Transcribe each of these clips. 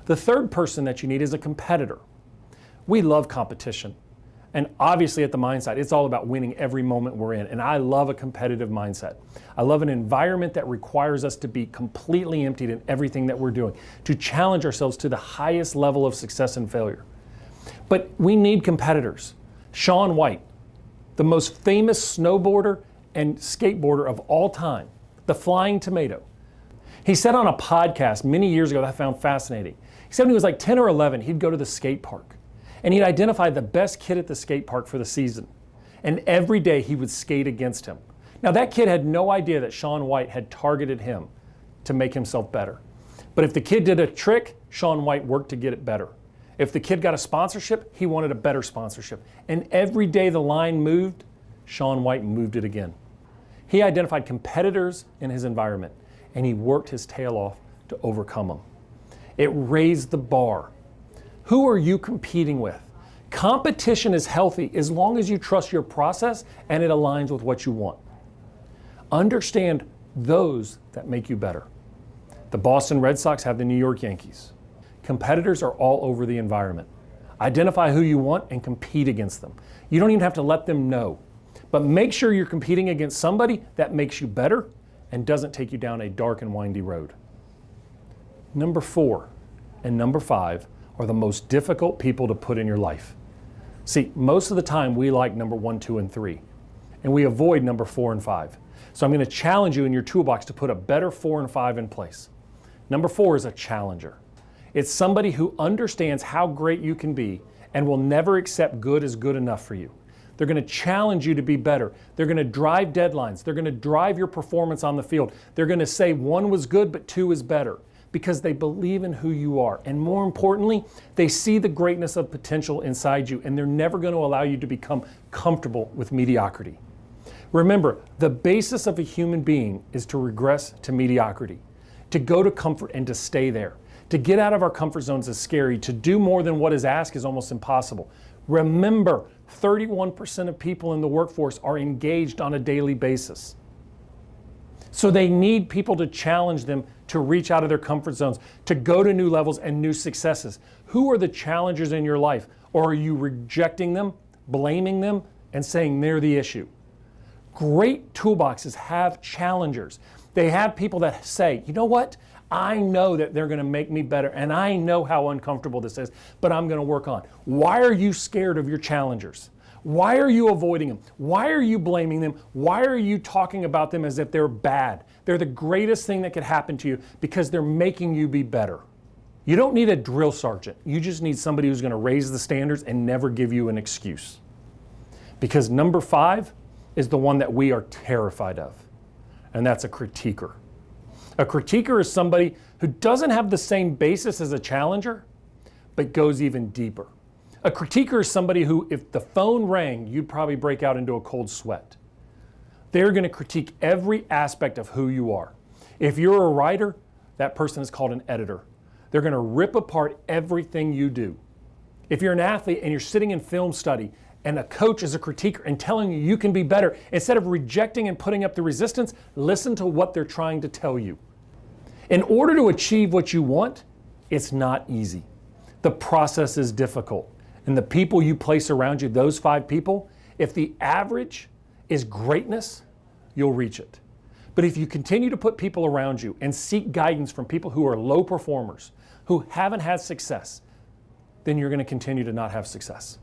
The third person that you need is a competitor. We love competition. And obviously at the Mindset, it's all about winning every moment we're in. And I love a competitive mindset. I love an environment that requires us to be completely emptied in everything that we're doing, to challenge ourselves to the highest level of success and failure. But we need competitors. Shaun White, the most famous snowboarder and skateboarder of all time, the Flying Tomato. He said on a podcast many years ago that I found fascinating. He said when he was like 10 or 11, he'd go to the skate park. And he'd identify the best kid at the skate park for the season. And every day he would skate against him. Now that kid had no idea that Shaun White had targeted him to make himself better. But if the kid did a trick, Shaun White worked to get it better. If the kid got a sponsorship, he wanted a better sponsorship. And every day the line moved, Shaun White moved it again. He identified competitors in his environment and he worked his tail off to overcome them. It raised the bar. Who are you competing with? Competition is healthy as long as you trust your process and it aligns with what you want. Understand those that make you better. The Boston Red Sox have the New York Yankees. Competitors are all over the environment. Identify who you want and compete against them. You don't even have to let them know, but make sure you're competing against somebody that makes you better and doesn't take you down a dark and windy road. Number 4 and number 5 are the most difficult people to put in your life. See, most of the time we like number 1, 2, and 3, and we avoid number 4 and 5. So I'm going to challenge you in your toolbox to put a better 4 and 5 in place. Number 4 is a challenger. It's somebody who understands how great you can be and will never accept good as good enough for you. They're going to challenge you to be better. They're going to drive deadlines. They're going to drive your performance on the field. They're going to say 1 was good, but 2 is better, because they believe in who you are. And more importantly, they see the greatness of potential inside you, and they're never going to allow you to become comfortable with mediocrity. Remember, the basis of a human being is to regress to mediocrity, to go to comfort and to stay there. To get out of our comfort zones is scary. To do more than what is asked is almost impossible. Remember, 31% of people in the workforce are engaged on a daily basis. So they need people to challenge them to reach out of their comfort zones, to go to new levels and new successes. Who are the challengers in your life? Or are you rejecting them, blaming them, and saying they're the issue? Great toolboxes have challengers. They have people that say, you know what? I know that they're going to make me better, and I know how uncomfortable this is, but I'm going to work on. Why are you scared of your challengers? Why are you avoiding them? Why are you blaming them? Why are you talking about them as if they're bad? They're the greatest thing that could happen to you because they're making you be better. You don't need a drill sergeant. You just need somebody who's going to raise the standards and never give you an excuse. Because number 5 is the one that we are terrified of, and that's a critiquer. A critiquer is somebody who doesn't have the same basis as a challenger, but goes even deeper. A critiquer is somebody who, if the phone rang, you'd probably break out into a cold sweat. They're going to critique every aspect of who you are. If you're a writer, that person is called an editor. They're going to rip apart everything you do. If you're an athlete and you're sitting in film study and a coach is a critiquer and telling you you can be better, instead of rejecting and putting up the resistance, listen to what they're trying to tell you. In order to achieve what you want, it's not easy. The process is difficult. And the people you place around you, those 5 people, if the average is greatness, you'll reach it. But if you continue to put people around you and seek guidance from people who are low performers, who haven't had success, then you're going to continue to not have success.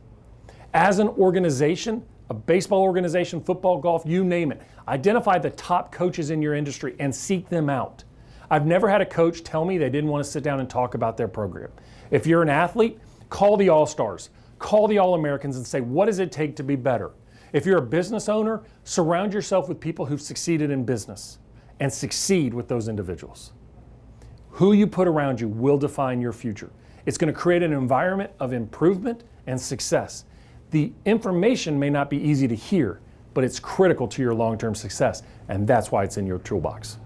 As an organization, a baseball organization, football, golf, you name it, identify the top coaches in your industry and seek them out. I've never had a coach tell me they didn't want to sit down and talk about their program. If you're an athlete, call the All-Stars, call the All-Americans and say, what does it take to be better? If you're a business owner, surround yourself with people who've succeeded in business and succeed with those individuals. Who you put around you will define your future. It's going to create an environment of improvement and success. The information may not be easy to hear, but it's critical to your long-term success, and that's why it's in your toolbox.